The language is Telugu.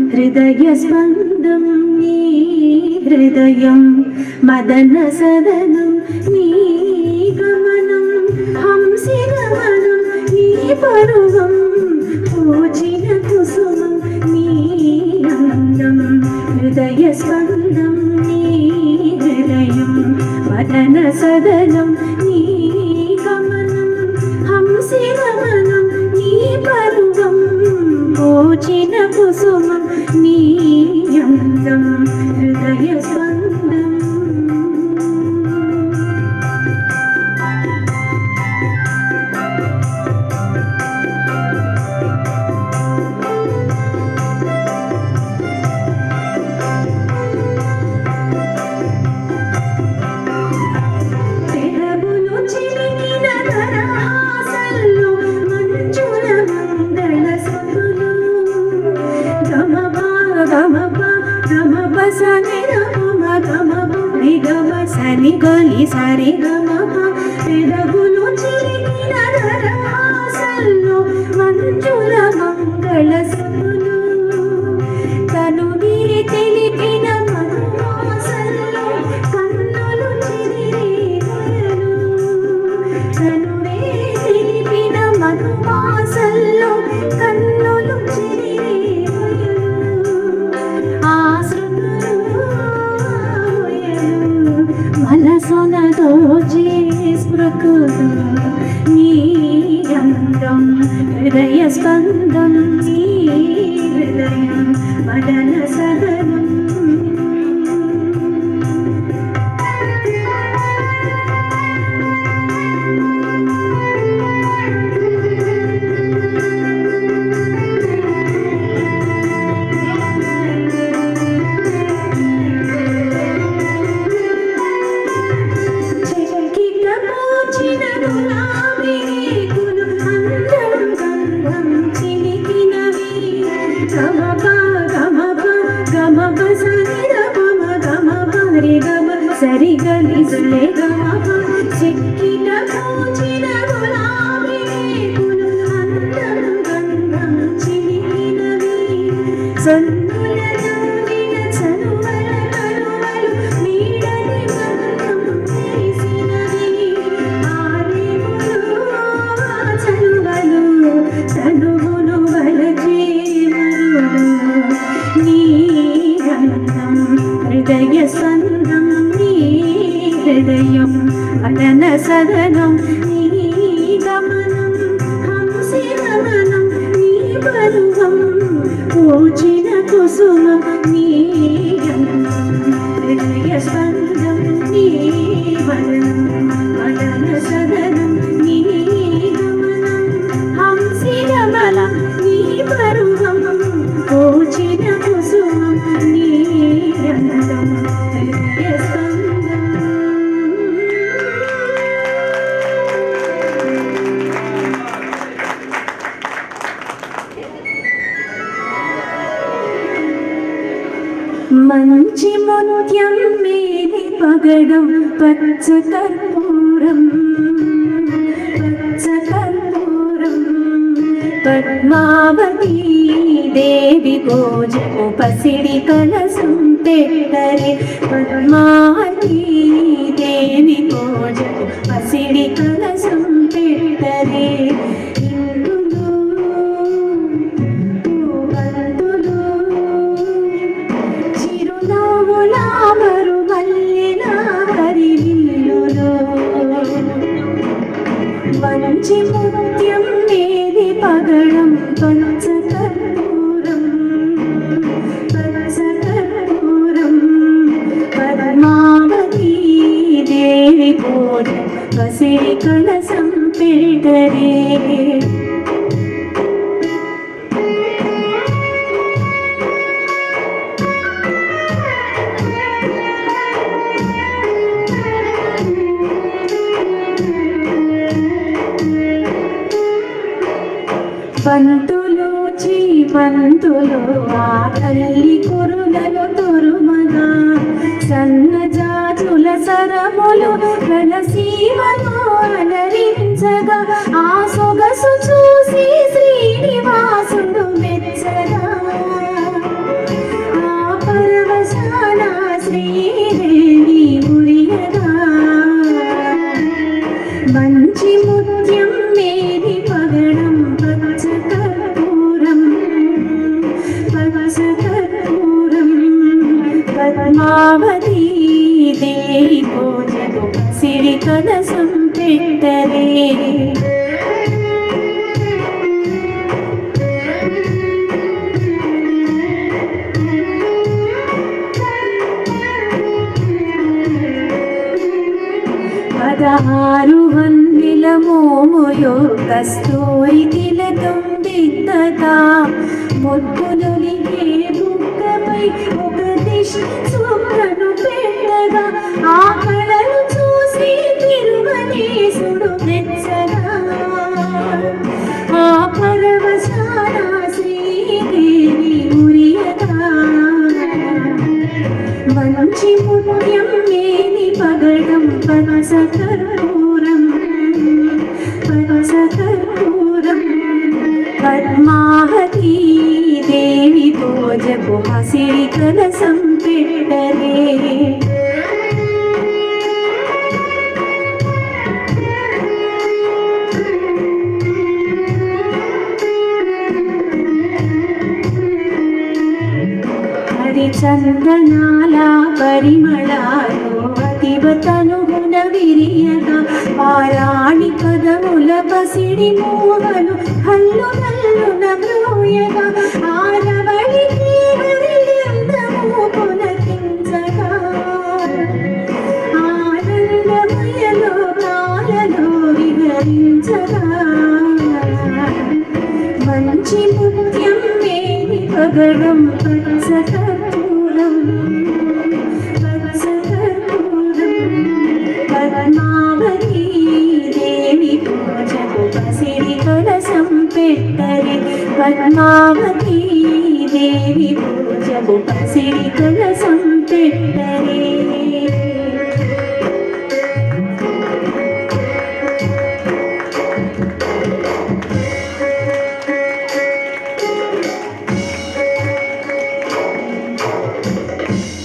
హృదయ స్పందం నీ హృదయం మదన సదనం నీ గమనం హంసి గమనం నీ పరువం పూచిన కుసుమం నీ అందం హృదయ స్పందం నీ హృదయం మదన సదనం నీ గమనం హంసి గమనం నీ పరువం పూచిన కుసుమం నీ అందం హృదయ స్పందం పెదవులు చిలికిన దరహాసల్లో మంచుల మంగళ సతులు గమప సని గమ గమ సని గలి సరి గమప పెదవులు చిలికిన దరహాసల్లో మంచుల మంగళ సతులు తను వీరి తెలిపిన మధుమాసల్లో కన్నులు చిరిరే తనువే తెలిపిన మధుమాసల్లో కన్నులు చిరిరే మనసున దోచే స్పృకులు నీ అందం హృదయ స్పందం నీ హృదయం మదన సదనం సరి గలి సరే గమ చిక్కిన పూచిన గులాబీ రేకులు అందం గంధం చిలికినవి సన్నుల నవ్విన చనువల కనువలు నీడని బంధం చేసినవి ఆరేములు చనువలు చనువును వలచే మరులు నీ గంధం హృదయ స్పందం హృదయం మదన సదనం నీ గమనం హంసి గమనం నీ పరువం పూచిన కుసుమం నీ హృదయ స్పందం నీ మదనం మదన సదనం నీ గమనం హంసి గమనం నీ పరువం పూచిన కుసుమం నీ అందం హృదయ స్పందం. మంచి ముత్యం మేలి పగడం పచ్చ కర్పూరం పద్మావతి దేవి పూజకు పసిడి కలసం పెట్టరే పద్మావతి దేవి పూజకు పసిడి కలసం పెట్టరే మంచి ముత్యం మేది పగడం పచ్చ కర్పూరం పద్మావతి దేవి పూజ పసిడి కలసం పెట్టరే పంతులు చీమంతులు ఆ తల్లి కురులను తురుమగా సన్నజాజుల సరములు రణసీమను అలరించగా ఆ సొగసు చూసి శ్రీనివాసుడు మెచ్చగా ఆ పరవశాన శ్రీదేవి మురియగా మంచి ముత్యం మేది పగడం పచ్చకర్పూరం పద్మావతి దేవి పూజకు సిరి కలసం పెట్టరే పదహారు వన్నెల మోముయో కస్తూరి తిలకం దిద్దతా ముద్దులొలిగే బుక్కపై ఒక దిశ సుఖను పెట్టగా ఆ కళను చూసి తిరుమలేశుడు మెచ్చగా ఆ పరవశాన శ్రీదేవి మురియగా మంచి ముత్యం మేని పగడం పనసకర్పూరం పద్మావతి దేవి పూజకు హసిరి కలసం పెట్టరే చందనాల పరిమళాలు అతివతనుగుణ విరియగా పారాణి పదముల పసిడి మోహలు హల్లు నల్లున మ్రోయగా ఆరవళికి హరియందము పులకించగా ఆనందమయలో కాలలో విహరించగా మంచి ముత్యం మేని పగడం పచ్చకర్పూరం పద్మావతి దేవి పూజకు పసిడి కలసం పెట్టరే పద్మావతి దేవి పూజకు పసిడి కలసం పెట్టరే